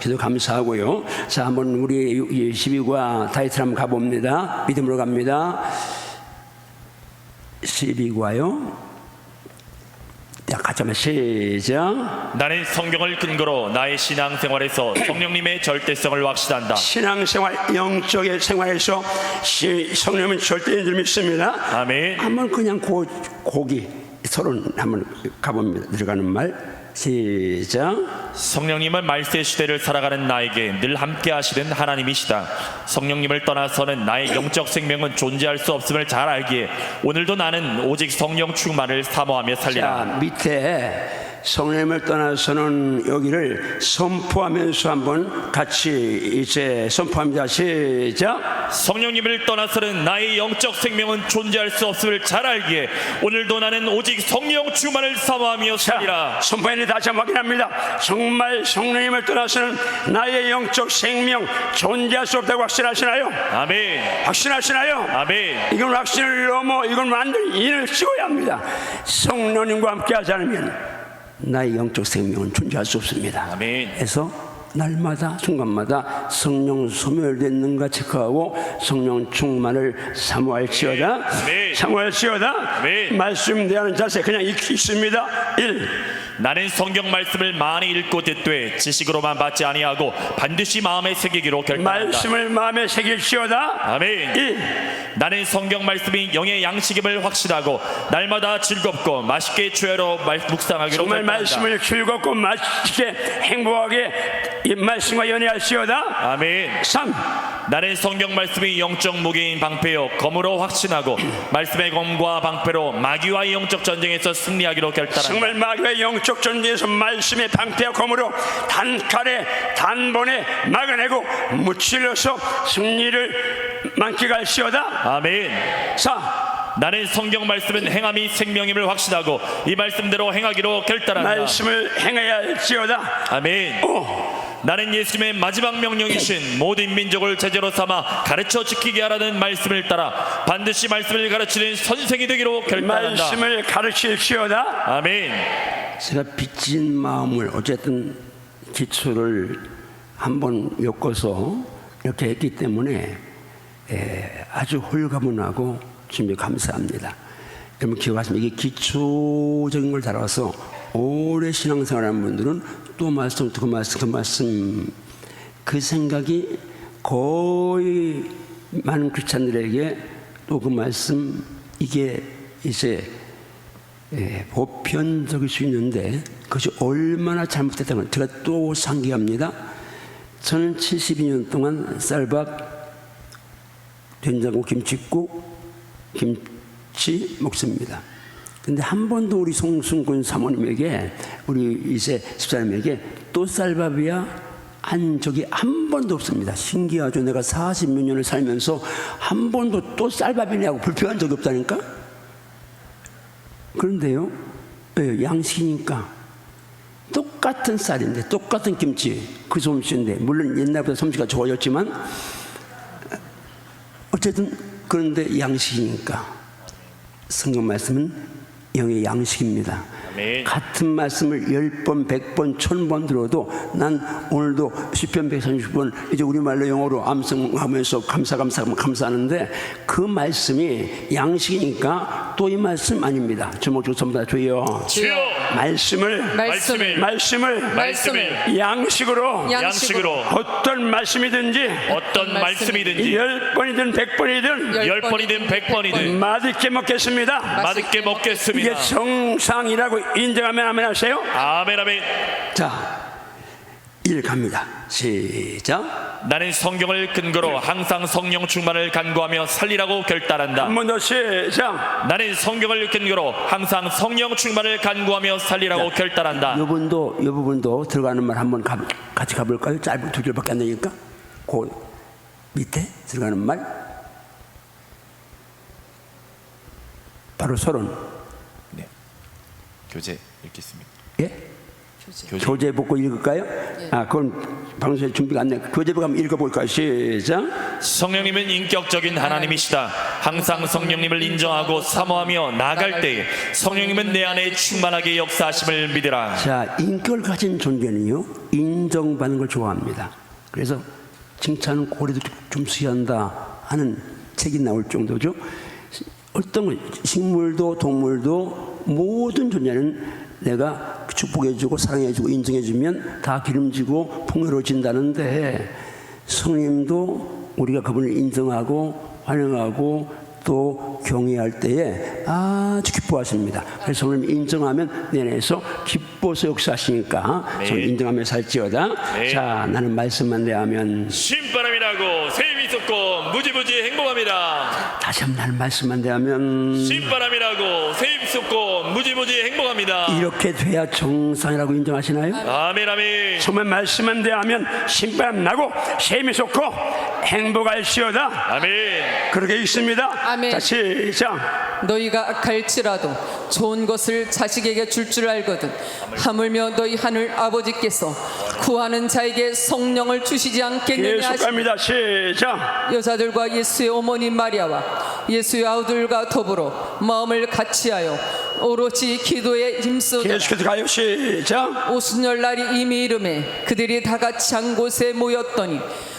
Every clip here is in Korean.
기도 감사하고요. 자, 한번 우리 12과 타이틀 한번 가봅니다. 믿음으로 갑니다. 12과요. 같이 한번 시작. 나는 성경을 근거로 나의 신앙생활에서 성령님의 절대성을 확신한다. 신앙생활, 영적의 생활에서 성령님은 절대인 줄 믿습니다. 아멘. 한번 그냥 고기 서로 한번 가봅니다. 들어가는 말 시작. 성령님은 말세 시대를 살아가는 나에게 늘 함께 하시는 하나님이시다. 성령님을 떠나서는 나의 영적 생명은 존재할 수 없음을 잘 알기에 오늘도 나는 오직 성령 충만을 사모하며 살리라. 자, 밑에 성령님을 떠나서는 여기를 선포하면서 한번 같이 이제 선포합니다. 시작. 성령님을 떠나서는 나의 영적 생명은 존재할 수 없음을 잘 알기에 오늘도 나는 오직 성령 충만을 사모하며 살리라. 선포에는 다시 한번 확인합니다. 정말 성령님을 떠나서는 나의 영적 생명 존재할 수 없다고 확신하시나요? 아멘. 확신하시나요? 아멘. 이건 확신을 넘어 이건 완전히 인을 찍어야 합니다. 성령님과 함께 하지 않으면 나의 영적 생명은 존재할 수 없습니다. 아멘. 그래서 날마다 순간마다 성령 소멸됐는가 체크하고 성령 충만을 사모할지어다. 아멘. 사모할지어다. 아멘. 말씀 대하는 자세 그냥 있습니다. 1. 나는 성경 말씀을 많이 읽고 듣되 지식으로만 받지 아니하고 반드시 마음에 새기기로 결단한다. 말씀을 마음에 새길지어다. 아멘. 2. 나는 성경 말씀이 영의 양식임을 확신하고 날마다 즐겁고 맛있게 주야로 묵상하기로 정말 결단한다. 말씀을 즐겁고 맛있게 행복하게 이 말씀과 연애할지어다. 아멘. 3. 나는 성경 말씀이 영적 무게인 방패요 검으로 확신하고 말씀의 검과 방패로 마귀와의 영적 전쟁에서 승리하기로 결단한다. 정말 마귀의 영적 전쟁에서 말씀의 방패와 검으로 단칼에 단번에 막아내고 무찔러서 승리를 만끽할지어다. 아멘. 4. 나는 성경 말씀은 행함이 생명임을 확신하고 이 말씀대로 행하기로 결단한다. 말씀을 행해야 할지어다. 아멘. 5. 나는 예수님의 마지막 명령이신 모든 민족을 제자로 삼아 가르쳐 지키게 하라는 말씀을 따라 반드시 말씀을 가르치는 선생이 되기로 결단한다. 말씀을 가르칠지어다. 아멘. 제가 빚진 마음을 어쨌든 기초를 한번 엮어서 이렇게 했기 때문에 아주 홀가분하고 준비 감사합니다. 여러분 기억하시면 이게 기초적인 걸 달아서 오래 신앙생활하는 분들은 또 말씀 그 생각이 거의 많은 크리스찬들에게 또 그 말씀 이게 이제 보편적일 수 있는데 그것이 얼마나 잘못됐다는 걸 제가 또 상기합니다. 저는 72년 동안 쌀밥, 된장국, 김치국, 김치 먹습니다. 근데 한 번도 우리 송순군 사모님에게 우리 이제 집사님에게 또 쌀밥이야 한 적이 한 번도 없습니다. 신기하죠. 내가 40몇 년을 살면서 한 번도 또 쌀밥이냐고 불평한 적이 없다니까. 그런데요, 양식이니까 똑같은 쌀인데 똑같은 김치 그 솜씨인데 물론 옛날보다 솜씨가 좋아졌지만 어쨌든 그런데 양식이니까 성경 말씀은 영의 양식입니다. 아멘. 같은 말씀을 10번, 100번, 1000번 들어도 난 오늘도 시편 130번 이제 우리말로 영어로 암송하면서 감사하는데 그 말씀이 양식이니까 또 이 말씀 아닙니다. 주목 주선보다 주여 말씀을 양식으로 어떤 말씀이든지 10번이든 100번이든 맛있게 먹겠습니다. 이게 정상이라고 인정하면 아멘 하세요. 아멘. 아멘. 자, 1 갑니다. 시작. 나는 성경을 근거로 항상 성령 충만을 간구하며 살리라고 결단한다. 한 번 더 시작. 나는 성경을 근거로 항상 성령 충만을 간구하며 살리라고 결단한다. 이 부분도 들어가는 말 한번 같이 가볼까요? 짧은 2줄밖에 안 되니까. 그 밑에 들어가는 말 바로 서론. 네. 교재 읽겠습니다. 예? 교재 보고 읽을까요? 그건 방송에 준비가 안 돼. 그 제목 한번 읽어볼까요? 시작. 성령님은 인격적인 하나님이시다. 항상 성령님을 인정하고 사모하며 나아갈 때에 성령님은 내 안에 충만하게 역사하심을 믿으라. 자, 인격을 가진 존재는요, 인정받는 걸 좋아합니다. 그래서 칭찬은 고래도 좀 수여한다 하는 책이 나올 정도죠. 어떤 것, 식물도 동물도 모든 존재는 내가 축복해주고 사랑해주고 인정해주면 다 기름지고 풍요로워진다는데, 성령님도 우리가 그분을 인정하고 환영하고 또 경외할 때에 아주 기뻐하십니다. 그래서 성령님 인정하면 내 안에서 기뻐서 역사하시니까 네. 저는 인정하며 살지어다. 네. 자, 나는 말씀만 대하면 신바람이 나고 샘이 솟고 무지무지 행복합니다. 다시 한번 나는 말씀만 대하면 신바람이 나고 샘이 솟고 무지무지 행복합니다. 이렇게 돼야 정상이라고 인정하시나요? 아멘 아멘. 정말 말씀만 대하면 신바람 나고 샘이 솟고 행복할시어다. 아멘. 그렇게 있습니다. 아멘. 자, 시작. 너희가 갈지라도 좋은 것을 자식에게 줄 줄 알거든 하물며 너희 하늘 아버지께서 구하는 자에게 성령을 주시지 않겠느냐 하시니, 계속합니다. 시작. 여자들과 예수의 어머니 마리아와 예수의 아우들과 더불어 마음을 같이하여 오로지 기도에 힘쓰다. 계속해서 가요. 시작. 오순절날이 이미 이름에 그들이 다 같이 한 곳에 모였더니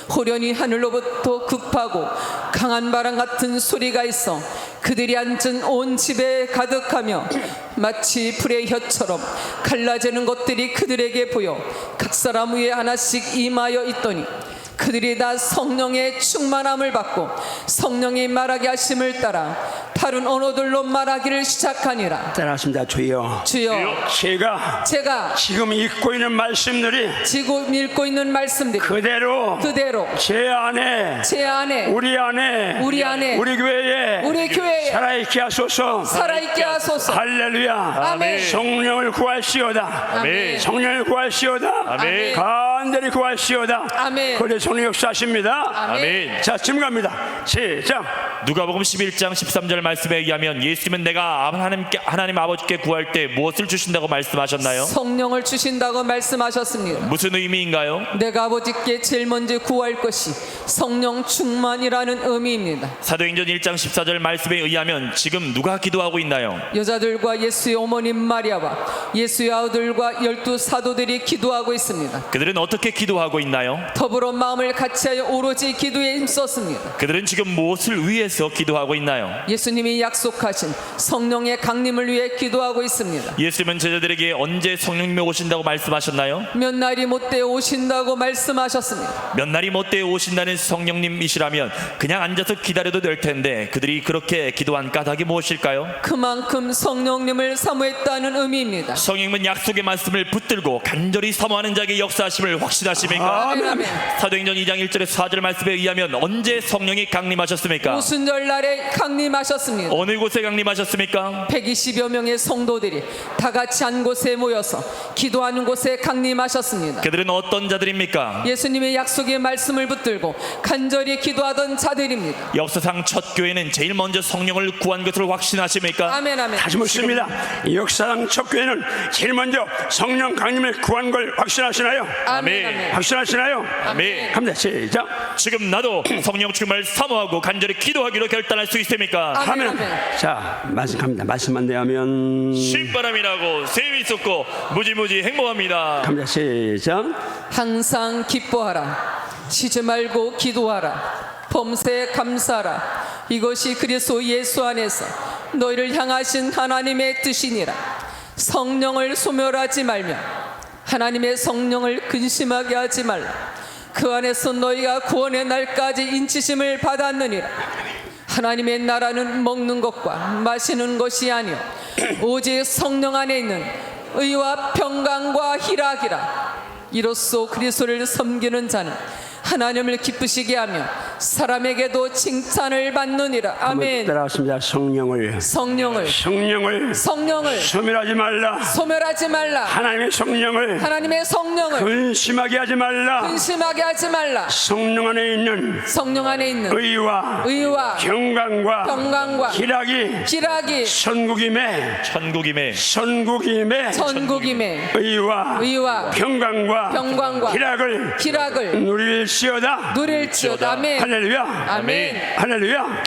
호련히 하늘로부터 급하고 강한 바람 같은 소리가 있어 그들이 앉은 온 집에 가득하며 마치 불의 혀처럼 갈라지는 것들이 그들에게 보여 각 사람 위에 하나씩 임하여 있더니 그들이 다 성령의 충만함을 받고 성령이 말하게 하심을 따라 다른 언어들로 말하기를 시작하니라. 따라하십니다. 주여, 주여, 제가 지금 읽고 있는 말씀들이 지금 읽고 있는 말씀들이 그대로 제 안에 우리 안에 우리 교회에 살아있게 하소서. 할렐루야. 아멘. 성령을 구할시오다. 아멘. 성령을 구할시오다. 아멘. 간절히 구할시오다. 아멘. 그래 성령 역사하십니다. 아멘. 자, 지금 갑니다. 시작. 누가복음 11장 13절 말씀에 의하면 예수님은 내가 하나님 아버지께 구할 때 무엇을 주신다고 말씀하셨나요? 성령을 주신다고 말씀하셨습니다. 무슨 의미인가요? 내가 아버지께 제일 먼저 구할 것이 성령 충만이라는 의미입니다. 사도행전 1장 14절 말씀에 의하면 지금 누가 기도하고 있나요? 여자들과 예수의 어머님 마리아와 예수의 아우들과 12 사도들이 기도하고 있습니다. 그들은 어떻게 기도하고 있나요? 더불어 마음을 같이하여 오로지 기도에 힘썼습니다. 그들은 지금 무엇을 위해서 기도하고 있나요? 예수님이 약속하신 성령의 강림을 위해 기도하고 있습니다. 예수님은 제자들에게 언제 성령님이 오신다고 말씀하셨나요? 몇 날이 못돼 오신다고 말씀하셨습니다. 몇 날이 못돼 오신다는 성령님이시라면 그냥 앉아서 기다려도 될 텐데 그들이 그렇게 기도한 까닭이 무엇일까요? 그만큼 성령님을 사모했다는 의미입니다. 성령님은 약속의 말씀을 붙들고 간절히 사모하는 자에게 역사하심을 확신하십니까? 아멘, 아멘. 사도행전 2장 1절에 4절 말씀에 의하면 언제 성령이 강림하셨습니까? 오순절 날에 강림하셨습니다. 어느 곳에 강림하셨습니까? 120여 명의 성도들이 다 같이 한 곳에 모여서 기도하는 곳에 강림하셨습니다. 그들은 어떤 자들입니까? 예수님의 약속의 말씀을 붙들고 간절히 기도하던 자들입니다. 역사상 첫 교회는 제일 먼저 성령을 구한 것을 확신하십니까? 아멘, 아멘. 다시 묻습니다. 역사상 첫 교회는 제일 먼저 성령 강림을 구한 걸 확신하시나요? 아멘, 아멘. 확신하시나요? 아멘. 갑니다. 시작. 지금 나도 성령 충만을 사모하고 간절히 기도하기로 결단할 수 있습니까? 아멘, 하면 아멘. 자, 말씀 갑니다. 말씀만 대하면 신바람이 나고 샘이 솟고 무지무지 행복합니다. 갑니다. 시작. 항상 기뻐하라. 쉬지 말고 기도하라. 범사에 감사하라. 이것이 그리스도 예수 안에서 너희를 향하신 하나님의 뜻이니라. 성령을 소멸하지 말며 하나님의 성령을 근심하게 하지 말라. 그 안에서 너희가 구원의 날까지 인치심을 받았느니라. 하나님의 나라는 먹는 것과 마시는 것이 아니요 오직 성령 안에 있는 의와 평강과 희락이라. 이로써 그리스도를 섬기는 자는 하나님을 기쁘시게 하며 사람에게도 칭찬을 받느니라. 아멘. 따라하십니다. 성령을 성령을 소멸하지 말라. 소멸하지 말라. 하나님의 성령을 근심하게 하지 말라. 성령 안에 있는 의와 평강과 희락이 천국임에 의와 평강과 희락을 누릴지어다. 아멘. 할렐루야.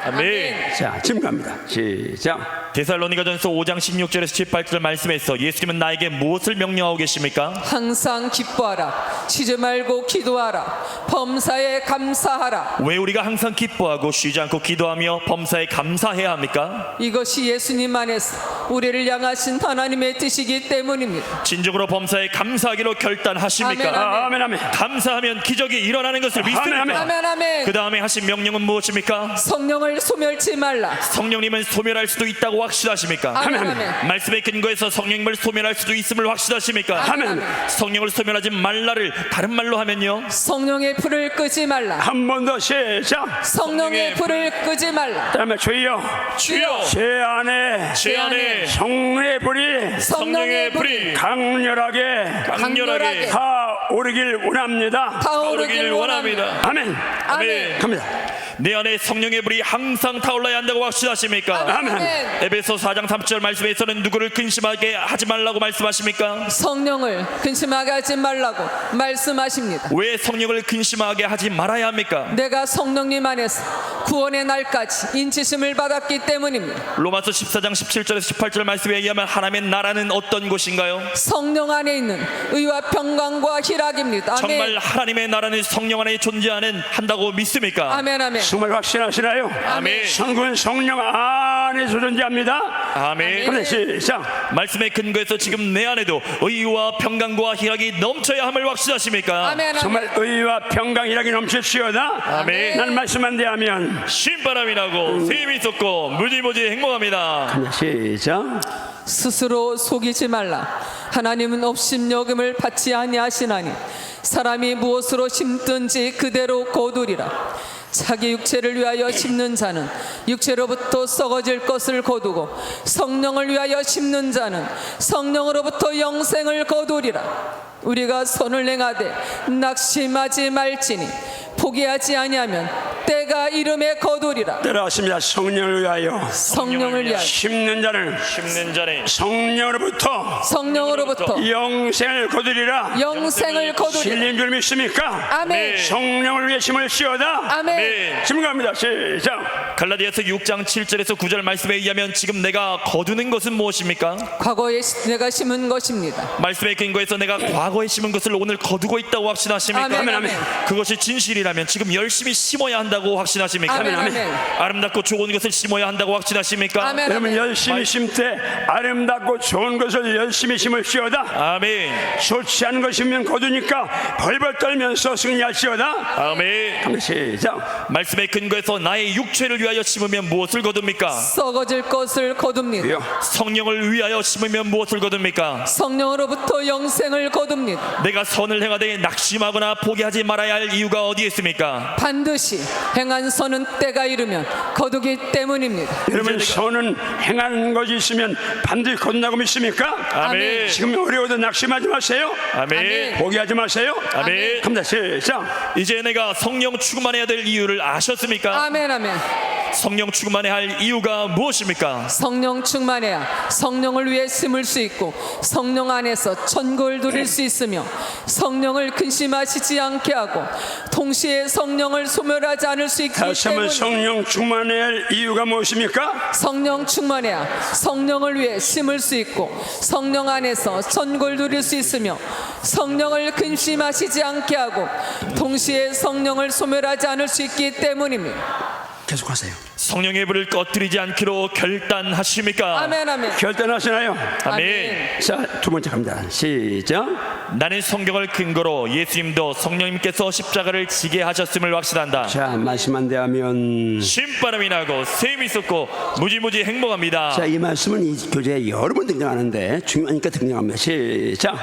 자, 지금 갑니다. 시작. 데살로니가전서 5장 16절에서 18절 말씀에서 예수님은 나에게 무엇을 명령하고 계십니까? 항상 기뻐하라. 쉬지 말고 기도하라. 범사에 감사하라. 왜 우리가 항상 기뻐하고 쉬지 않고 기도하며 범사에 감사해야 합니까? 이것이 예수님 안에서 우리를 향하신 하나님의 뜻이기 때문입니다. 진정으로 범사에 감사하기로 결단하십니까? 아멘. 감사하면 기적이 일어나는 것을 믿습니까? 아멘. 그 다음에 하신 명령은 무엇입니까? 성령을 소멸치 말라. 성령님은 소멸할 수도 있다고 확신하십니까? 아멘. 말씀의 근거에서 성령님을 소멸할 수도 있음을 확신하십니까? 아멘. 성령을 소멸하지 말라를 다른 말로 하면요, 성령의 불을 끄지 말라. 한 번 더 시작. 성령의 불을 끄지 말라. 그다음에 주여 제 안에 성령의 불이 강렬하게 타오르길 원합니다. 아멘. 갑니다. 내 안에 성령의 불이 항상 타올라야 한다고 확신하십니까? 아멘. 에베소 4장 30절 말씀에서는 누구를 근심하게 하지 말라고 말씀하십니까? 성령을 근심하게 하지 말라고 말씀하십니다. 왜 성령을 근심하게 하지 말아야 합니까? 내가 성령님 안에서 구원의 날까지 인치심을 받았기 때문입니다. 로마서 14장 17절에서 18절 말씀에 의하면 하나님의 나라는 어떤 곳인가요? 성령 안에 있는 의와 평강과 희락입니다. 아멘. 정말 하나님의 나라는 성령 안에 존재한다고 믿습니까? 아멘. 정말 확신하시나요? 아멘. 성군 성령 안에서 존재합니다. 아멘. 그래, 시작. 말씀의 근거에서 지금 내 안에도 의와 평강과 희락이 넘쳐야 함을 확신하십니까? 아멘. 정말 의와 평강 희락이 넘칠지어다. 아멘. 난 말씀만 대하면 신바람이 나고 샘이 솟고 무지무지 행복합니다. 시작. 스스로 속이지 말라. 하나님은 업심여김을 받지 아니하시나니 사람이 무엇으로 심든지 그대로 거두리라. 자기 육체를 위하여 심는 자는 육체로부터 썩어질 것을 거두고 성령을 위하여 심는 자는 성령으로부터 영생을 거두리라. 우리가 선을 행하되 낙심하지 말지니 포기하지 아니하면 때가 이름에 거두리라. 따라하십니다. 성령을 위하여 심는 자는 성령으로부터 영생을 거두리라. 진리인 줄 믿습니까? 아멘. 성령을 위해 심을지어다. 아멘. 지금 갑니다. 시작. 갈라디아서 6장 7절에서 9절 말씀에 의하면 지금 내가 거두는 것은 무엇입니까? 과거에 내가 심은 것입니다. 말씀의 근거에서 내가 과거에 심은 것을 오늘 거두고 있다고 확신하십니까? 아멘. 그것이 진실이라면 지금 열심히 심어야 한다고 확신하십니까? 아멘. 아름답고 좋은 것을 심어야 한다고 확신하십니까? 아멘. 여러분 열심히 심되 아름답고 좋은 것을 열심히 심을지어다. 아멘. 좋지 않은 것 심으면 거두니까 벌벌 떨면서 승리할지어다. 아멘. 시작. 말씀의 근거에서 나의 육체를 위하여 심으면 무엇을 거둡니까? 썩어질 것을 거둡니다. 성령을 위하여 심으면 무엇을 거둡니까? 성령으로부터 영생을 거둡니다. 내가 선을 행하되 낙심하거나 포기하지 말아야 할 이유가 어디에 있습니까? 반드시 행한 선은 때가 이르면 거두기 때문입니다. 여러분 선은 행하는 것이 있으면 반드시 거둔다고 믿습니까? 아멘. 지금 어려워도 낙심하지 마세요. 아멘. 포기하지 마세요. 아멘. 갑니다. 시작. 이제 내가 성령 충만해야 될 이유를 아셨습니까? 아멘. 성령 충만해야 할 이유가 무엇입니까? 성령 충만해야 성령을 위해 심을 수 있고 성령 안에서 천국을 누릴 수 있으며 성령을 근심하시지 않게 하고 동시에 성령을 소멸하지 않을 수 있기 다시 한번 때문에 성령 충만해야 할 이유가 무엇입니까? 성령 충만해야 성령을 위해 심을 수 있고 성령 안에서 천국을 누릴 수 있으며 성령을 근심하시지 않게 하고 동시에 성령을 소멸하지 않을 수 있기 때문입니다. 계속하세요. 성령의 불을 꺼뜨리지 않기로 결단하십니까? 아멘. 결단하시나요? 아멘. 자, 두 번째 갑니다. 시작. 나는 성경을 근거로 예수님도 성령님께서 십자가를 지게 하셨음을 확신한다. 자, 말씀만 대하면 신바람이 나고 샘이 솟고 무지무지 행복합니다. 자, 이 말씀은 이 교재에 여러 번 등장하는데 중요하니까 등장합니다. 시작.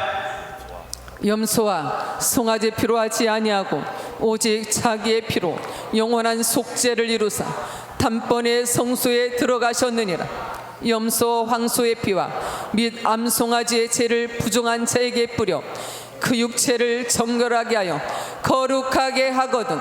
염소와 송아지 필요하지 아니하고 오직 자기의 피로 영원한 속죄를 이루사 단번에 성소에 들어가셨느니라. 염소 황소의 피와 및 암송아지의 죄를 부정한 자에게 뿌려 그 육체를 정결하게 하여 거룩하게 하거든.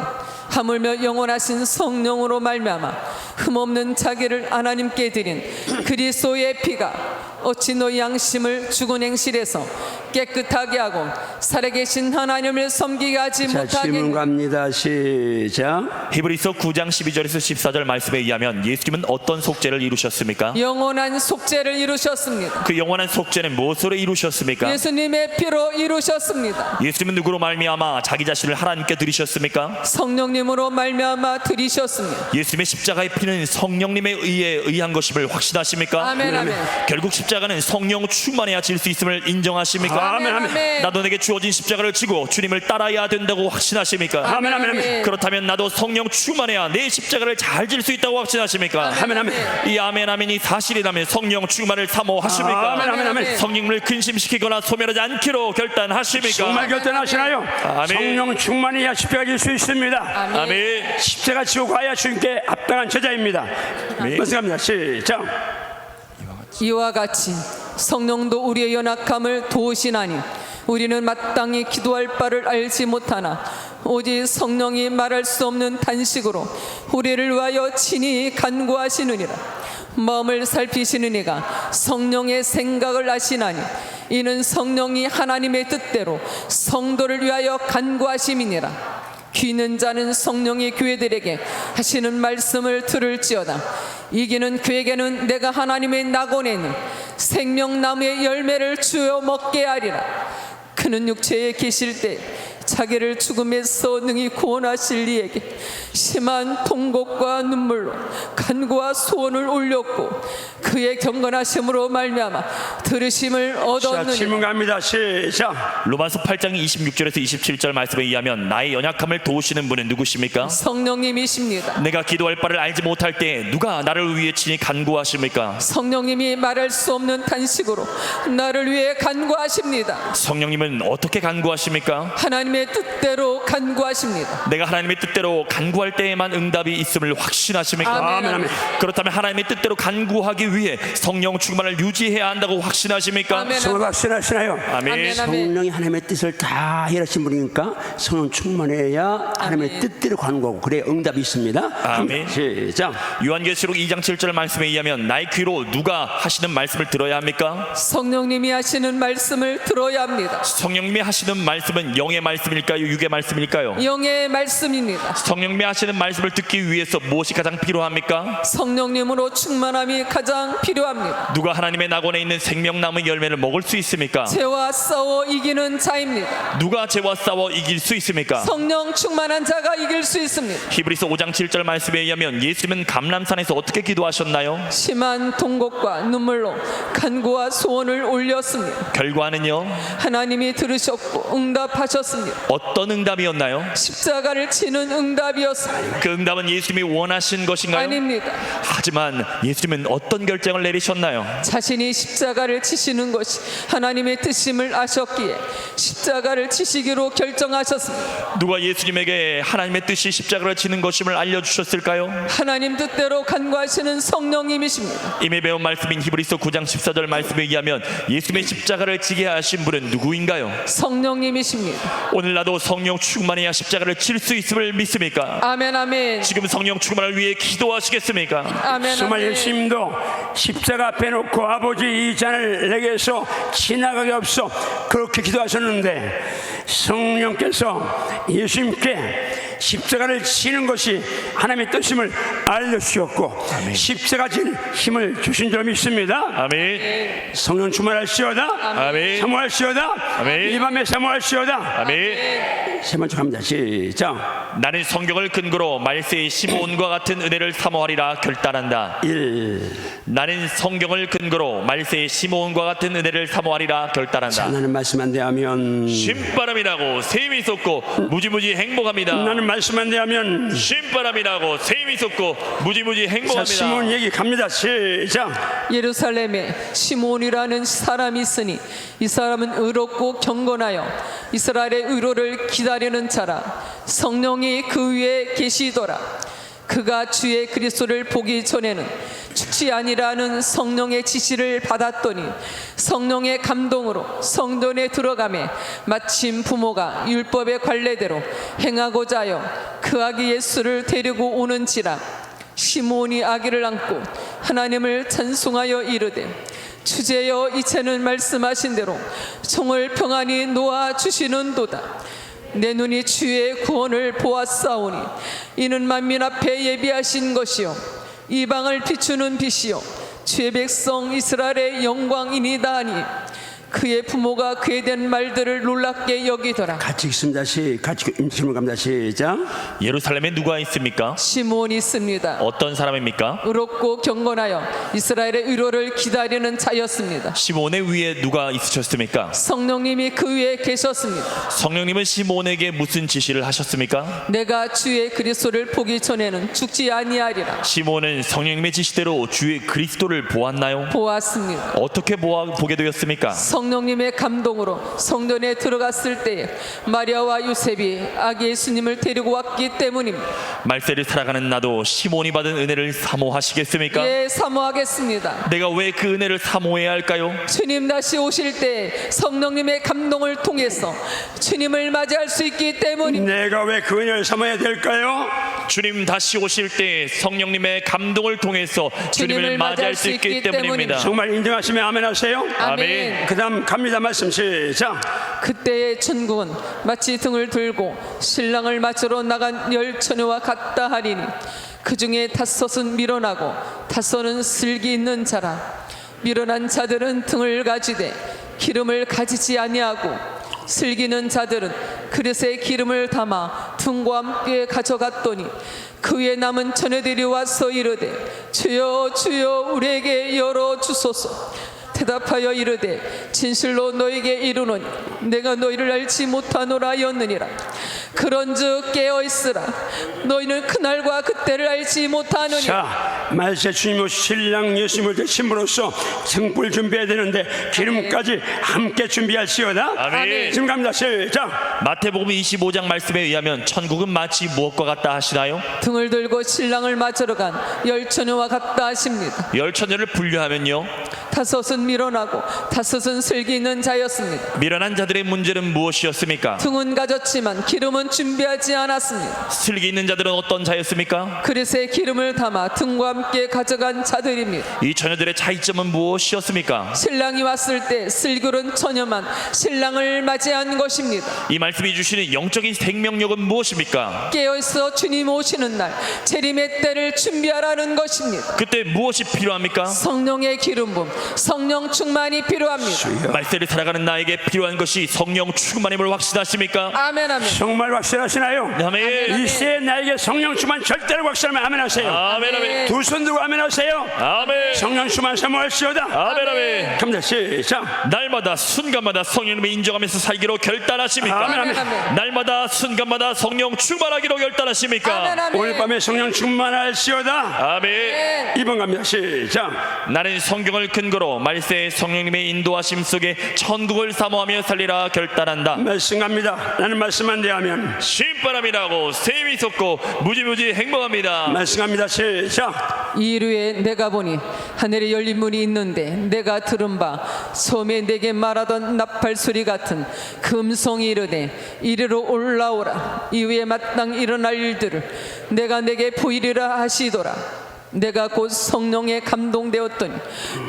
하물며 영원하신 성령으로 말미암아 흠없는 자기를 하나님께 드린 그리스도의 피가 어찌 너희 양심을 죽은 행실에서 깨끗하게 하고 살아계신 하나님을 섬기게 하지 자, 못하게. 질문 갑니다. 시작. 히브리서 9장 12절에서 14절 말씀에 의하면 예수님은 어떤 속죄를 이루셨습니까? 영원한 속죄를 이루셨습니다. 그 영원한 속죄는 무엇으로 이루셨습니까? 예수님의 피로 이루셨습니다. 예수님은 누구로 말미암아 자기 자신을 하나님께 드리셨습니까? 성령님으로 말미암아 드리셨습니다. 예수님의 십자가의 피는 성령님에 의한 것임을 확신하십니까? 아멘, 아멘. 결국 십자가는 성령 충만해야 질 수 있음을 인정하십니까? 아멘, 아멘. 나도 내게 주어진 십자가를 지고 주님을 따라야 된다고 확신하십니까? 아멘, 아멘, 아멘. 그렇다면 나도 성령 충만해야 내 십자가를 잘 질 수 있다고 확신하십니까? 아멘, 아멘. 이 아멘 아멘이 사실이라면 성령 충만을 사모하십니까? 아멘, 아멘, 아멘. 성령을 근심시키거나 소멸하지 않기로 결단하십니까? 정말 결단하시나요? 아멘. 성령 충만해야 십자가 질 수 있습니다. 아멘. 십자가 지고 가야 주님께 합당한 제자입니다. 말씀합니다. 시작. 이와 같이 성령도 우리의 연약함을 도우시나니 우리는 마땅히 기도할 바를 알지 못하나 오직 성령이 말할 수 없는 단식으로 우리를 위하여 친히 간구하시느니라. 마음을 살피시는 이가 성령의 생각을 아시나니 이는 성령이 하나님의 뜻대로 성도를 위하여 간구하심이니라. 귀 있는 자는 성령이 교회들에게 하시는 말씀을 들을지어다. 이기는 그에게는 내가 하나님의 낙원에 있는 생명나무의 열매를 주어 먹게 하리라. 그는 육체에 계실 때 자기를 죽음에서 능히 구원하실 이에게 심한 통곡과 눈물로 간구와 소원을 올렸고 그의 경건하심으로 말미암아 들으심을 자, 얻었느니라. 질문 갑니다. 시작. 로마서 8장 26절에서 27절 말씀에 의하면 나의 연약함을 도우시는 분은 누구십니까? 성령님이십니다. 내가 기도할 바를 알지 못할 때 누가 나를 위해 친히 간구하십니까? 성령님이 말할 수 없는 단식으로 나를 위해 간구하십니다. 성령님은 어떻게 간구하십니까? 하나님의 뜻대로 간구하십니다. 내가 하나님의 뜻대로 간구할 때에만 응답이 있음을 확신하십니까? 아멘, 아멘. 그렇다면 하나님의 뜻대로 간구하기 위해 성령 충만을 유지해야 한다고 확신하십니까? 아멘. 성령 확신하시나요? 아멘. 아멘. 성령이 하나님의 뜻을 다 해하신 분이니까 성령 충만해야 하나님의 아멘. 뜻대로 간구하고 그래야 응답이 있습니다. 아멘. 시작. 요한계시록 2장 7절 말씀에 의하면 나의 귀로 누가 하시는 말씀을 들어야 합니까? 성령님이 하시는 말씀을 들어야 합니다. 성령님이 하시는 말씀은 영의 말씀일까요? 육의 말씀일까요? 영의 말씀입니다. 성령님이 하시는 말씀을 듣기 위해서 무엇이 가장 필요합니까? 성령님으로 충만함이 가장 필요합니다. 누가 하나님의 낙원에 있는 생명나무 열매를 먹을 수 있습니까? 죄와 싸워 이기는 자입니다. 누가 죄와 싸워 이길 수 있습니까? 성령 충만한 자가 이길 수 있습니다. 히브리서 5장 7절 말씀에 의하면 예수님은 감람산에서 어떻게 기도하셨나요? 심한 통곡과 눈물로 간구와 소원을 올렸습니다. 결과는요? 하나님이 들으셨고 응답하셨습니다. 어떤 응답이었나요? 십자가를 치는 응답이었습니다. 그 응답은 예수님이 원하신 것인가요? 아닙니다. 하지만 예수님은 어떤 결정을 내리셨나요? 자신이 십자가를 치시는 것이 하나님의 뜻임을 아셨기에 십자가를 치시기로 결정하셨습니다. 누가 예수님에게 하나님의 뜻이 십자가를 치는 것임을 알려주셨을까요? 하나님 뜻대로 간구하시는 성령님이십니다. 이미 배운 말씀인 히브리서 9장 14절 말씀에 의하면 예수님의 십자가를 지게 하신 분은 누구인가요? 성령님이십니다. 오늘 나도 성령 충만해야 십자가를 칠 수 있음을 믿습니까? 아멘, 아멘. 지금 성령 충만을 위해 기도하시겠습니까? 아멘, 정말 아멘. 예수님도 십자가 앞에 놓고 아버지 이 잔을 내게서 지나가게 없어 그렇게 기도하셨는데 성령께서 예수님께 십자가를 치는 것이 하나님의 뜻임을 알려주셨고 십자가 질 힘을 주신 줄 믿습니다. 아멘. 성령 충만할시어다. 아멘. 사모할시어다. 아멘. 이 밤에 사모할시어다. 아멘. 세 번째 갑니다. 시작. 나는 성경을 근거로 말세의 시므온과 같은 은혜를 사모하리라 결단한다. 1. 나는 성경을 근거로 말세의 시므온과 같은 은혜를 사모하리라 결단한다. 나는 말씀 안 대하면 신바람이라고 샘이 솟고 무지무지 행복합니다. 나는 말씀 안 대하면 신바람이라고 샘이 솟고 무지무지 자, 행복합니다. 시몬 얘기 갑니다. 시작. 예루살렘에 시몬이라는 사람이 있으니 이 사람은 의롭고 경건하여 이스라엘의 의로를 기다리는 자라. 성령이 그 위에 계시더라. 그가 주의 그리스도를 보기 전에는 죽지 아니라는 성령의 지시를 받았더니 성령의 감동으로 성전에 들어가매 마침 부모가 율법의 관례대로 행하고자 하여 그 아기 예수를 데리고 오는지라. 시므온이 아기를 안고 하나님을 찬송하여 이르되 주제여 이제는 말씀하신 대로 총을 평안히 놓아 주시는도다. 내 눈이 주의 구원을 보았사오니 이는 만민 앞에 예비하신 것이요 이방을 비추는 빛이요 주의 백성 이스라엘의 영광이니이다 하니 그의 부모가 그에 대한 말들을 놀랍게 여기더라. 같이 읽습니다. 같이 질문 갑니다. 시작. 예루살렘에 누가 있습니까? 시므온이 있습니다. 어떤 사람입니까? 의롭고 경건하여 이스라엘의 의로를 기다리는 자였습니다. 시몬의 위에 누가 있으셨습니까? 성령님이 그 위에 계셨습니다. 성령님은 시몬에게 무슨 지시를 하셨습니까? 내가 주의 그리스도를 보기 전에는 죽지 아니하리라. 시몬은 성령님의 지시대로 주의 그리스도를 보았나요? 보았습니다. 어떻게 보게 되었습니까? 성령님의 감동으로 성전에 들어갔을 때에 마리아와 요셉이 아기 예수님을 데리고 왔기 때문입니다. 말세를 살아가는 나도 시몬이 받은 은혜를 사모하시겠습니까? 예, 사모하겠습니다. 내가 왜 그 은혜를 사모해야 할까요? 주님 다시 오실 때 성령님의 감동을 통해서 주님을 맞이할 수 있기 때문입니다. 내가 왜 그 은혜를 삼아야 될까요? 주님 다시 오실 때 성령님의 감동을 통해서 주님을 맞이할 수 있기 때문입니다. 정말 인정하시면 아멘 하세요. 아멘. 그 다음 갑니다. 말씀 시작. 그때의 천국은 마치 등을 들고 신랑을 맞으러 나간 열 처녀와 같다 하리니 그 중에 다섯은 밀어나고 다섯은 슬기 있는 자라. 밀어난 자들은 등을 가지되 기름을 가지지 아니하고 슬기는 자들은 그릇에 기름을 담아 등과 함께 가져갔더니 그 위에 남은 처녀들이 와서 이르되 주여 주여 우리에게 열어 주소서. 대답하여 이르되 진실로 너에게 이르노니 내가 너희를 알지 못하노라 하였느니라. 그런즉 깨어있으라. 너희는 그날과 그때를 알지 못하느니라. 자, 말세 주님 신랑 예수님을 대신으로써 생불 준비해야 되는데 기름까지 함께 준비할시어다. 아멘. 지금 갑니다. 시작. 마태복음 25장 말씀에 의하면 천국은 마치 무엇과 같다 하시나요? 등을 들고 신랑을 맞으러 간 열 처녀와 같다 하십니다. 열 처녀를 분류하면요, 다섯은 밀어나고 다섯은 슬기 있는 자였습니다. 밀어난 자들의 문제는 무엇이었습니까? 등은 가졌지만 기름은 준비하지 않았습니다. 슬기 있는 자들은 어떤 자였습니까? 그릇에 기름을 담아 등과 함께 가져간 자들입니다. 이 처녀들의 차이점은 무엇이었습니까? 신랑이 왔을 때 슬기로운 처녀만 신랑을 맞이한 것입니다. 이 말씀이 주시는 영적인 생명력은 무엇입니까? 깨어있어 주님 오시는 날 재림의 때를 준비하라는 것입니다. 그때 무엇이 필요합니까? 성령의 기름 부음, 성령 충만이 필요합니다. 말세를 살아가는 나에게 필요한 것이 성령 충만임을 확신하십니까? 아멘 아멘. 정말 확실하시나요? 아멘. 이 시대에 나에게 성령 충만 절대로 확실하면 아멘 하세요. 아멘 아멘. 두 손 들고 아멘 하세요. 아멘. 성령 충만 사모할시어다. 아멘 아멘. 갑니다. 시작. 날마다 순간마다 성령님을 인정하면서 살기로 결단하십니까? 아멘, 아멘. 아멘. 날마다 순간마다 성령 충만하기로 결단하십니까? 아멘 아멘. 오늘 밤에 성령 충만할시어다. 아멘. 2번 갑니다. 시작. 나는 성경을 근거로 말세의 성령님의 인도하심 속에 천국을 사모하며 살리라 결단한다. 말씀 갑니다. 나는 말씀만 대하면 신바람이 나고 샘이 솟고 무지무지 행복합니다. 말씀 갑니다. 시작. 이르에 내가 보니 하늘에 열린 문이 있는데 내가 들은 바 처음에 내게 말하던 나팔 소리 같은 그 음성이 이르되 이리로 올라오라. 이후에 마땅 일어날 일들을 내가 내게 보이리라 하시더라. 내가 곧 성령에 감동되었더니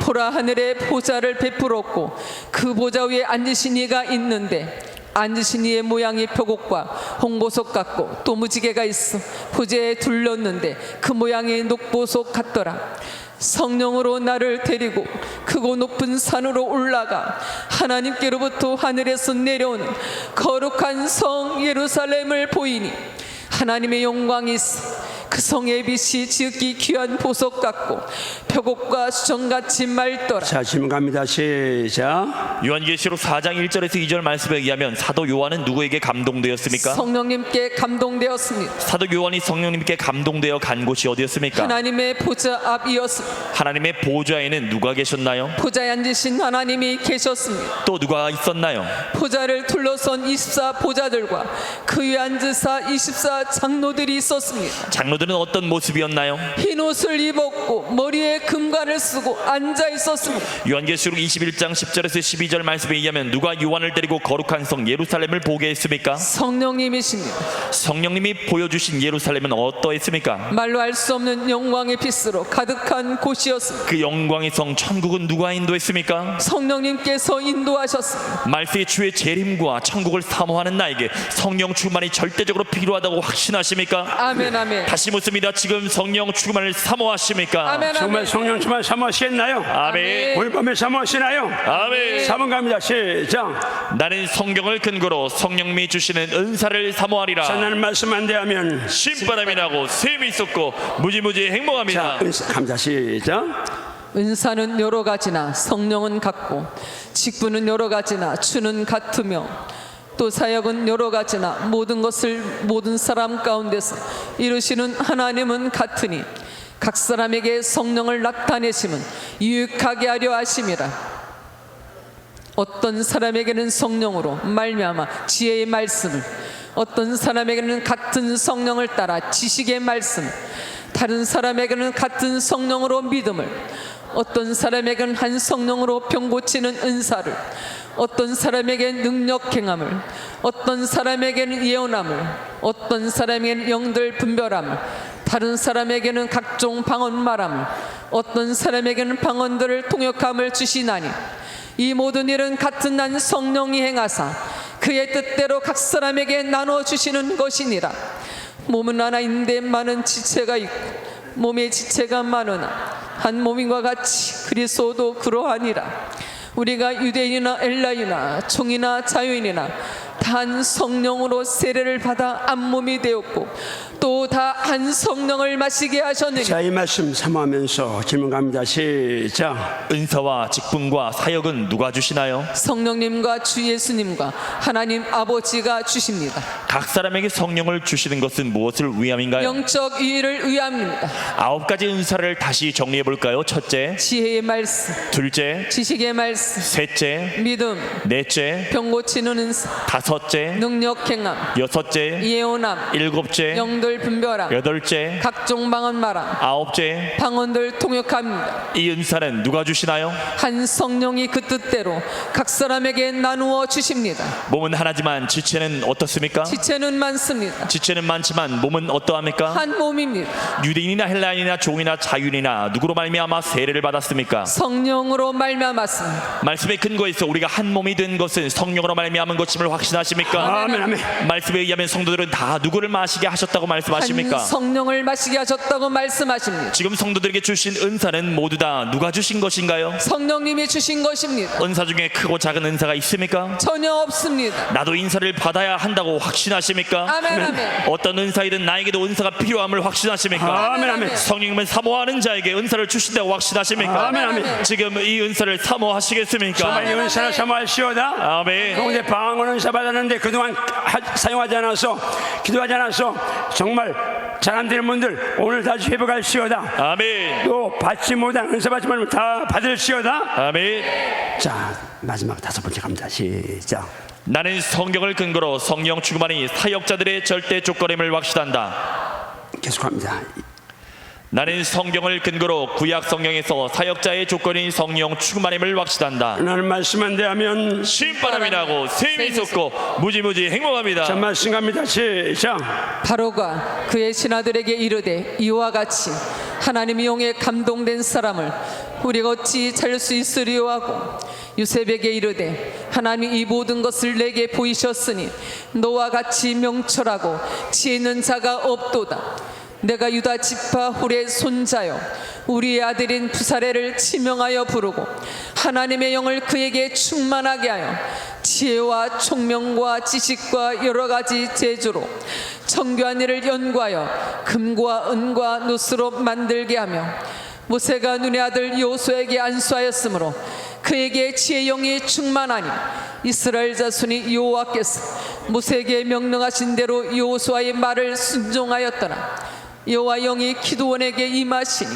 보라 하늘에 보좌를 베풀었고 그 보좌 위에 앉으신 이가 있는데 앉으신 이의 모양이 표곡과 홍보석 같고 또 무지개가 있어 보좌에 둘렀는데 그 모양이 녹보석 같더라. 성령으로 나를 데리고 크고 높은 산으로 올라가 하나님께로부터 하늘에서 내려오는 거룩한 성 예루살렘을 보이니 하나님의 영광이 있어 그 성의 빛이 지극히 귀한 보석 같고 표곡과 수정같이 맑더라. 자, 질문 갑니다. 시작. 요한계시록 4장 1절에서 2절 말씀에 의하면 사도 요한은 누구에게 감동되었습니까? 성령님께 감동되었습니다. 사도 요한이 성령님께 감동되어 간 곳이 어디였습니까? 하나님의 보좌 앞이었습니다. 하나님의 보좌에는 누가 계셨나요? 보좌에 앉으신 하나님이 계셨습니다. 또 누가 있었나요? 보좌를 둘러선 24 보좌들과 그 위에 앉으사 24 장로들이 있었습니다. 장로들은 어떤 모습이었나요? 흰 옷을 입었고 머리에 금관을 쓰고 앉아 있었습니다. 요한계시록 21장 10절에서 12절 말씀에 의하면 누가 요한을 데리고 거룩한 성 예루살렘을 보게 했습니까? 성령님이십니다. 성령님이 보여주신 예루살렘은 어떠했습니까? 말로 알 수 없는 영광의 빛으로 가득한 곳이었습니다. 그 영광의 성 천국은 누가 인도했습니까? 성령님께서 인도하셨습니다. 말세의 주의 재림과 천국을 사모하는 나에게 성령 충만이 절대적으로 필요하다고 확신하십니까? 아멘 아멘. 다시 묻습니다. 지금 성령 충만을 사모하십니까? 아멘 정말 아멘. 성령 충만 사모하시겠나요? 아멘. 오늘 밤에 사모하시나요? 아멘. 4번 갑니다. 시작. 나는 성경을 근거로 성령님이 주시는 은사를 사모하리라. 자, 나는 말씀 안 대하면 신바람이 나고 샘이 쏟고 무지무지 행복합니다. 감사. 시작. 은사는 여러 가지나 성령은 같고 직분은 여러 가지나 주는 같으며 또 사역은 여러 가지나 모든 것을 모든 사람 가운데서 이루시는 하나님은 같으니 각 사람에게 성령을 나타내심은 유익하게 하려 하심이라. 어떤 사람에게는 성령으로 말미암아 지혜의 말씀을, 어떤 사람에게는 같은 성령을 따라 지식의 말씀, 다른 사람에게는 같은 성령으로 믿음을, 어떤 사람에게는 한 성령으로 병 고치는 은사를, 어떤 사람에게는 능력 행함을, 어떤 사람에게는 예언함을, 어떤 사람에게는 영들 분별함을, 다른 사람에게는 각종 방언 말함을, 어떤 사람에게는 방언들을 통역함을 주시나니 이 모든 일은 같은 한 성령이 행하사 그의 뜻대로 각 사람에게 나눠 주시는 것이니라. 몸은 하나인데 많은 지체가 있고 몸의 지체가 많으나 한 몸인과 같이 그리스도도 그러하니라. 우리가 유대인이나 엘라이나 종이나 자유인이나 단 성령으로 세례를 받아 한 몸이 되었고 또 다 한 성령을 마시게 하셨느니. 자, 이 말씀 사모하면서 질문 갑니다. 시작. 은사와 직분과 사역은 누가 주시나요? 성령님과 주 예수님과 하나님 아버지가 주십니다. 각 사람에게 성령을 주시는 것은 무엇을 위함인가요? 영적 유의를 위함입니다. 9가지 은사를 다시 정리해 볼까요? 첫째, 지혜의 말씀, 둘째, 지식의 말씀, 셋째, 믿음, 넷째, 병 고치는 은사, 다섯째, 능력 행함, 여섯째, 예언함, 일곱째, 영들 분별함, 여덟째, 각종 방언 말함, 아홉째. 방언들 통역합니다. 이 은사는 누가 주시나요? 한 성령이 그 뜻대로 각 사람에게 나누어 주십니다. 몸은 하나지만 지체는 어떻습니까? 지체는 많습니다. 지체는 많지만 몸은 어떠합니까? 한 몸입니다. 유대인이나 헬라인이나 종이나 자유인이나 누구로 말미암아 세례를 받았습니까? 성령으로 말미암았습니다. 말씀의 근거에서 우리가 한 몸이 된 것은 성령으로 말미암은 것임을 확신하십니까? 아멘, 아멘. 말씀에 의하면 성도들은 다 누구를 마시게 하셨다고 말씀하십니까? 한 성령을 마시게 하셨다고 말씀하십니다. 지금 성도들에게 주신 은사는 모두 다 누가 주신 것인가요? 성령님이 주신 것입니다. 은사 중에 크고 작은 은사가 있습니까? 전혀 없습니다. 나도 인사를 받아야 한다고 확신하십니까? 아멘 아멘. 어떤 은사이든 나에게도 은사가 필요함을 확신하십니까? 아멘, 아멘. 성령님은 사모하는 자에게 은사를 주신다고 확신하십니까? 아멘, 아멘. 지금 이 은사를 사모하시겠습니까? 정말 이 은사를 사모하시오다. 아멘. 동대 방언 은사 받았는데 그동안 사용하지 않아서 기도하지 않아서 정말 잘 안 되는 분들 오늘 다시 회복할시오다. 아멘. 또 받지 못한 은사 받지 말고 다 받을시오다. 아멘. 자, 마지막 5번째 갑니다. 시작. 나는 성경을 근거로 성령 충만이 사역자들의 절대 조건임을 확신한다. 계속합니다. 나는 성경을 근거로 구약 성경에서 사역자의 조건인 성령 충만임을 확신한다. 나는 말씀 안 대하면 신바람이 나고 샘이 솟고 무지무지 행복합니다. 자, 말씀 갑니다. 시작. 바로가 그의 신하들에게 이르되 이와 같이 하나님의 영에 감동된 사람을 우리가 어찌 찾을 수 있으리요 하고 요셉에게 이르되 하나님이 이 모든 것을 내게 보이셨으니 너와 같이 명철하고 지혜 있는 자가 없도다. 내가 유다 지파 훌의 손자요 우리의 아들인 부사레를 지명하여 부르고 하나님의 영을 그에게 충만하게 하여 지혜와 총명과 지식과 여러 가지 재주로 정교한 일을 연구하여 금과 은과 누스로 만들게 하며 모세가 눈의 아들 여호수아에게 안수하였으므로 그에게 지혜의 영이 충만하니 이스라엘 자손이 여호와께서 모세에게 명령하신 대로 여호수아의 말을 순종하였더라. 여호와 영이 기드온에게 임하시니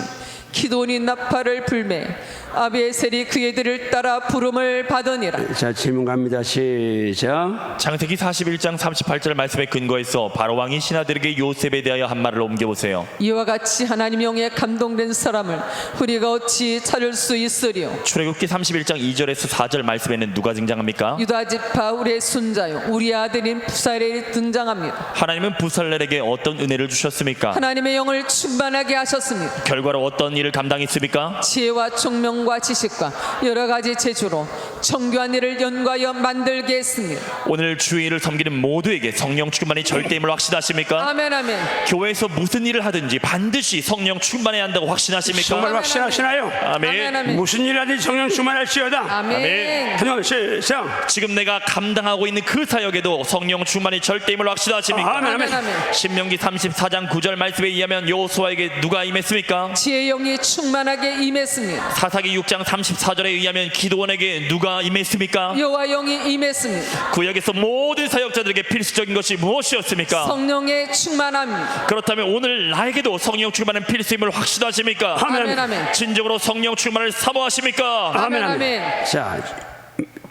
기드온이 나팔을 불매 아비에셀이 그애들을 따라 부름을 받으니라. 자, 질문 갑니다. 시작. 창세기 41장 38절 말씀에 근거해서 바로 왕이 신하들에게 요셉에 대하여 한 말을 옮겨보세요. 이와 같이 하나님 영에 감동된 사람을 우리가 어찌 찾을 수 있으리요. 출애굽기 31장 2절에서 4절 말씀에는 누가 등장합니까? 유다 지파 우리의 순자요 우리 아들인 부살렐이 등장합니다. 하나님은 부살렐에게 어떤 은혜를 주셨습니까? 하나님의 영을 충만하게 하셨습니다. 결과로 어떤 일을 감당했습니까? 지혜와 총명과 지식과 여러 가지 재주로 정교한 일을 연구하여 만들게 했습니다. 오늘 주의를 섬기는 모두에게 성령 충만이 절대임을 확신하십니까? 아멘 아멘. 교회에서 무슨 일을 하든지 반드시 성령 충만해야 한다고 확신하십니까? 정말 확신하시나요? 아멘. 아멘 아멘. 무슨 일 하든지 성령 충만할지어다. 아멘. 하나, 시작. 지금 내가 감당하고 있는 그 사역에도 성령 충만이 절대임을 확신하십니까? 아멘, 아멘 아멘. 신명기 34장 9절 말씀에 의하면 여호수아에게 누가 임했습니까? 지혜의 영이 충만하게 임했습니다. 사사기 6장 34절에 의하면 기드온에게 누가 임했습니까? 여호와 영이 임했습니다. 구약에서 모든 사역자들에게 필수적인 것이 무엇이었습니까? 성령의 충만함입니다. 그렇다면 오늘 나에게도 성령 충만은 필수임을 확신하십니까? 아멘 아멘. 진정으로 성령 충만을 사모하십니까? 아멘 아멘. 자,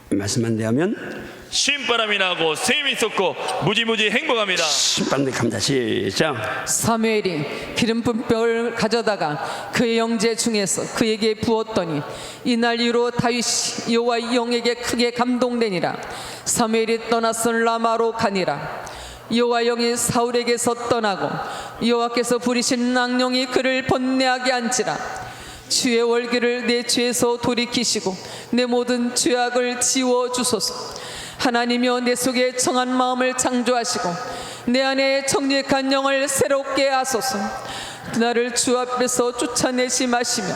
말씀만 대하면 신바람이 나고 샘이 솟고 무지무지 행복합니다. 신반대 갑니다. 시작. 사무엘이 기름 붓병을 가져다가 그의 영제 중에서 그에게 부었더니 이날 이후로 다윗이 여호와의 영에게 크게 감동되니라. 사무엘이 떠나서 라마로 가니라. 여호와 영이 사울에게서 떠나고 여호와께서 부리신 악령이 그를 번뇌하게 한지라. 주의 월기를 내 죄에서 돌이키시고 내 모든 죄악을 지워 주소서. 하나님이여 내 속에 정한 마음을 창조하시고 내 안에 정직한 영을 새롭게 하소서. 나를 주 앞에서 쫓아내지 마시며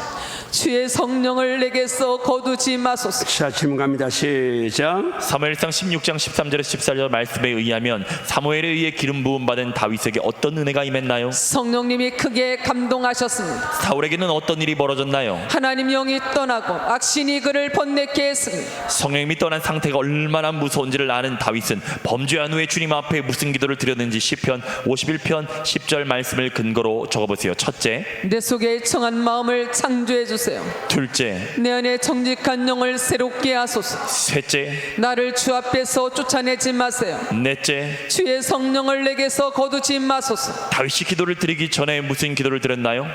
주의 성령을 내게서 거두지 마소서. 자, 질문 갑니다. 시작. 사무엘상 16장 13절에서 14절 말씀에 의하면 사무엘에 의해 기름 부음 받은 다윗에게 어떤 은혜가 임했나요? 성령님이 크게 감동하셨습니다. 사울에게는 어떤 일이 벌어졌나요? 하나님 영이 떠나고 악신이 그를 번뇌케 했습니다. 성령님이 떠난 상태가 얼마나 무서운지를 아는 다윗은 범죄한 후에 주님 앞에 무슨 기도를 드렸는지 시편 51편 10절 말씀을 근거로 적어보세요. 첫째, 내 속에 정한 마음을 창조해 주세요. 둘째, 내 안에 정직한 영을 새롭게 하소서. 셋째, 나를 주 앞에서 쫓아내지 마세요. 넷째. 주의 성령을 내게서 거두지 마소서. 다윗이 기도를 드리기 전에 무슨 기도를 드렸나요?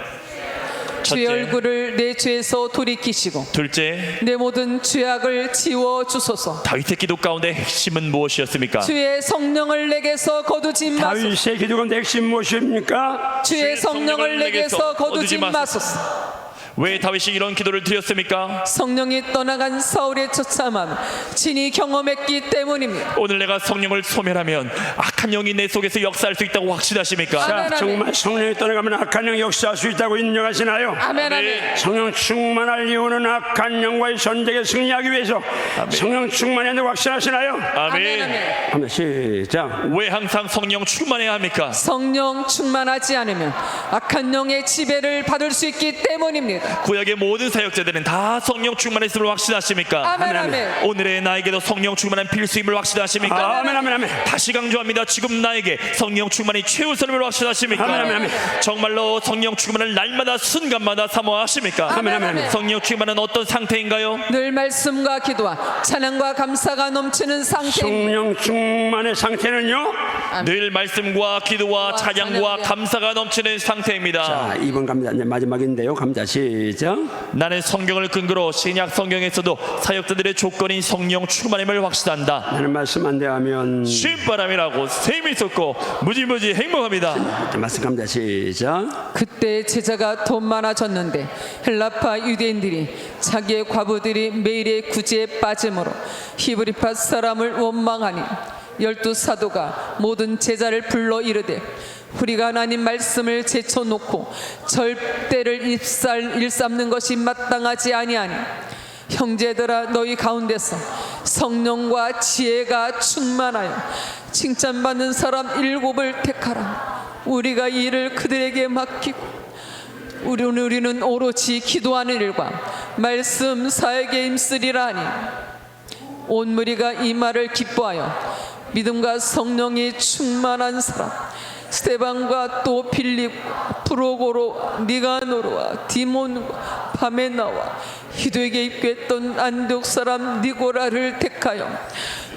주의 첫째, 얼굴을 내 죄에서 돌이키시고 둘째, 내 모든 죄악을 지워 주소서. 다윗의 기도 가운데 핵심은 무엇이었습니까? 주의 성령을 내게서 거두지 마소서. 다윗의 기도 가운데 핵심 무엇입니까? 주의 성령을 내게서 거두지 마소서. 왜 다윗이 이런 기도를 드렸습니까? 성령이 떠나간 사울의 처참함 친히 경험했기 때문입니다. 오늘 내가 성령을 소멸하면 악한 영이 내 속에서 역사할 수 있다고 확신하십니까? 아멘, 아멘. 자, 정말 성령이 떠나가면 악한 영이 역사할 수 있다고 인정하시나요? 아멘 아멘. 성령 충만할 이유는 악한 영과의 전쟁에 승리하기 위해서 성령 충만해야 한다고 확신하시나요? 아멘 아멘. 아멘. 한번 시작. 왜 항상 성령 충만해야 합니까? 성령 충만하지 않으면 악한 영의 지배를 받을 수 있기 때문입니다. 구약의 모든 사역자들은 다 성령 충만했음을 확신하십니까? 아멘 아멘. 오늘의 나에게도 성령 충만한 필수임을 확신하십니까? 아멘, 아멘, 아멘. 다시 강조합니다. 지금 나에게 성령 충만이 최우선임을 확신하십니까? 아멘, 아멘, 아멘. 정말로 성령 충만을 날마다 순간마다 사모하십니까? 아멘, 아멘, 아멘. 성령 충만은 어떤 상태인가요? 늘 말씀과 기도와 찬양과 감사가 넘치는 상태입니다. 성령 충만의 상태는요? 늘 말씀과 기도와 찬양과 찬양과 감사가 넘치는 상태입니다. 자, 2번 갑니다. 이제 마지막인데요. 갑니다. 시작. 나는 성경을 근거로 신약 성경에서도 사역자들의 조건인 성령 충만임을 확신한다. 하는 말씀 안 대하면 신바람이라고 샘이 솟고 무지무지 행복합니다. 자, 말씀 갑니다. 시작. 그때 제자가 더 많아졌는데 헬라파 유대인들이 자기의 과부들이 매일의 구제에 빠짐으로 히브리파 사람을 원망하니 12사도가 모든 제자를 불러 이르되 우리가 하나님 말씀을 제쳐놓고 절대를 일삼는 것이 마땅하지 아니하니 형제들아 너희 가운데서 성령과 지혜가 충만하여 칭찬받는 사람 7을 택하라. 우리가 이 일을 그들에게 맡기고 우리는 오로지 기도하는 일과 말씀 사역에 힘쓰리라 하니 온 무리가 이 말을 기뻐하여 믿음과 성령이 충만한 사람 스데반과 또 빌립, 프로고로, 니가노르와 디몬과 바메나와 기도에게 입교했던 안디옥 사람 니고라를 택하여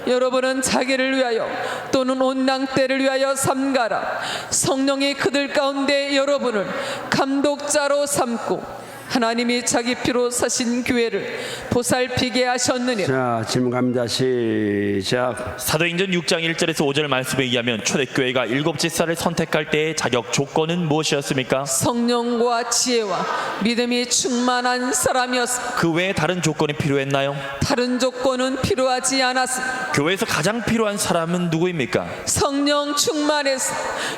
여러분은 자기를 위하여 또는 온 낭때를 위하여 삼가라. 성령이 그들 가운데 여러분을 감독자로 삼고 하나님이 자기 피로 사신 교회를 보살피게 하셨느니라. 자, 질문 갑니다. 시작. 사도행전 6장 1절에서 5절 말씀에 의하면 초대교회가 7집사를 선택할 때의 자격 조건은 무엇이었습니까? 성령과 지혜와 믿음이 충만한 사람이었습니다. 그 외에 다른 조건이 필요했나요? 다른 조건은 필요하지 않았습니다. 교회에서 가장 필요한 사람은 누구입니까? 성령 충만해서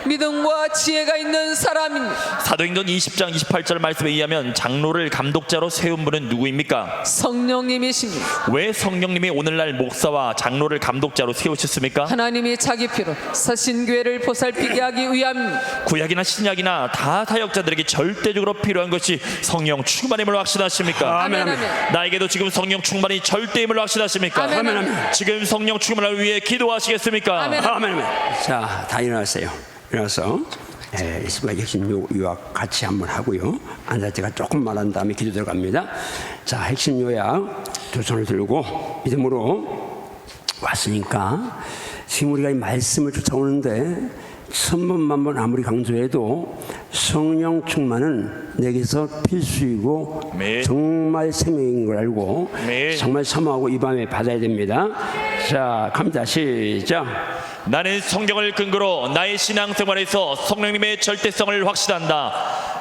믿음과 지혜가 있는 사람입니다. 사도행전 20장 28절 말씀에 의하면 장로를 감독자로 세운 분은 누구입니까? 성령님이십니다. 왜 성령님이 오늘날 목사와 장로를 감독자로 세우셨습니까? 하나님이 자기 피로 사신 교회를 보살피게 하기 위함입니다. 구약이나 신약이나 다 사역자들에게 절대적으로 필요한 것이 성령 충만임을 확신하십니까? 아멘, 아멘. 나에게도 지금 성령 충만이 절대임을 확신하십니까? 아멘, 아멘. 지금 성령 충만을 위해 기도하시겠습니까? 아멘. 아멘. 자, 다 일어나세요. 일어나서 예수가 핵심 요약 같이 한번 하고요. 앉아 제가 조금 말한 다음에 기도 들어갑니다. 자, 핵심 요약 두 손을 들고 믿음으로 왔으니까 지금 우리가 이 말씀을 쫓아오는데 천번 아무리 강조해도 성령 충만은 내게서 필수이고 네. 정말 생명인 걸 알고 네. 정말 사모하고 이 밤에 받아야 됩니다. 자, 갑니다. 시작. 나는 성경을 근거로 나의 신앙생활에서 성령님의 절대성을 확신한다.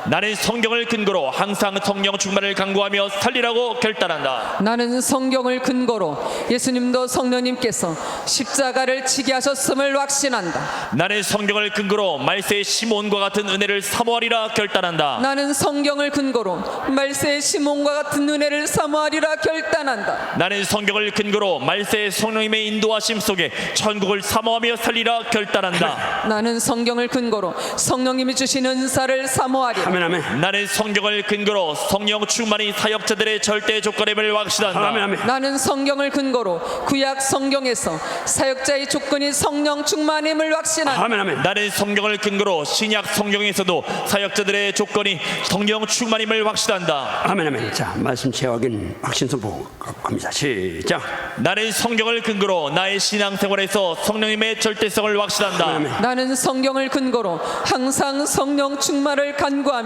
나는 성경을 근거로 항상 성령 충만을 강구하며 살리라고 결단한다. 나는 성경을 근거로 예수님도 성령님께서 십자가를 지게 하셨음을 확신한다. 나는 성경을 근거로 말세의 시몬과 같은 은혜를 사모하리라 결단한다. 나는 성경을 근거로 말세의 시몬과 같은 은혜를 사모하리라 결단한다. 나는 성경을 근거로 말세의 성령님의 인도하심 속에 천국을 사모하며 살리라 결단한다. 나는 성경을 근거로 성령님이 주신 은사를 사모하리라. 아멘, 아멘. 나는 성경을 근거로 성령 충만이 사역자들의 절대 조건임을 확신한다. 아멘, 아멘. 나는 성경을 근거로 구약 성경에서 사역자의 조건이 성령 충만임을 확신한다. 아멘, 아멘. 나는 성경을 근거로 신약 성경에서도 사역자들의 조건이 성령 충만임을 확신한다. 아멘, 아멘. 자, 말씀 제어하긴 확신 선포 갑니다. 시작. 나는 성경을 근거로 나의 신앙생활에서 성령님의 절대성을 확신한다. 나는 성경을 근거로 항상 성령 충만을 간구하며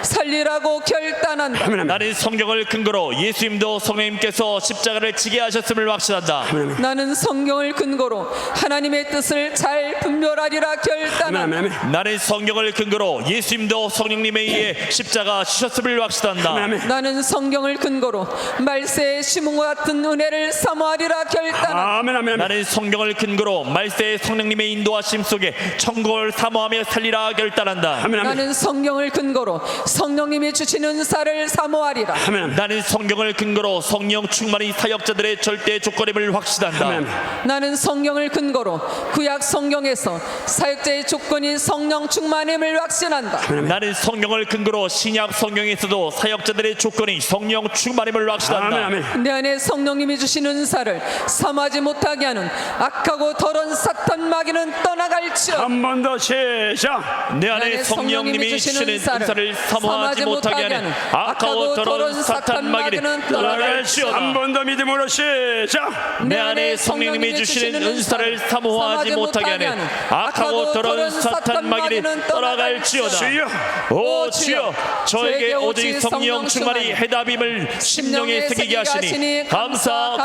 살리라고 결단한다. 아멘, 아멘. 나는 성경을 근거로 예수님도 성령님께서 십자가를 지게 하셨음을 확신한다. 나는 성경을 근거로 하나님의 뜻을 잘 분별하리라 아멘, 결단한다. 아멘, 아멘. 나는 성경을 근거로 예수님도 성령님에 의해 십자가 지셨음을 확신한다. 아멘, 아멘. 나는 성경을 근거로 말세의 시몬과 같은 은혜를 사모하리라 결단한다. 아멘, 아멘, 아멘. 나는 성경을 근거로 말세의 성령님의 인도하심 속에 천국을 사모하며 살리라 결단한다. 아멘, 아멘. 나는 성경을 근거로 성령님이 주신 은사를 사모하리라. 아멘, 아멘. 나는 성경을 근거로 성령 충만이 사역자들의 절대 조건임을 확신한다. 아멘, 아멘. 나는 성경을 근거로 구약 성경에서 사역자의 조건이 성령 충만임을 확신한다. 나는 성경을 근거로 신약 성경에서도 사역자들의 조건이 성령 충만임을 확신한다. 아멘, 아멘. 내 안에 성령님이 주신 은사를 사모하지 못하게 하는 악하고 더러운 사탄 마귀는 떠나갈지어다. 한 번 더 시작. 내 안에 성령님이 주시는 은사를 사모하지 못하게 하는 악하고 더러운 사탄 마귀는 떠나갈지어다. 한 번 더 믿음으로 시작. 내 안에 성령님이 주시는 은사를 사모하지 못하게 하는 악하고 더러운 사탄 마귀는 떠나갈지어다. 주여. 오 주여, 저에게 오직 성령 충만이 해답임을 심령에 새기게 하시니 감사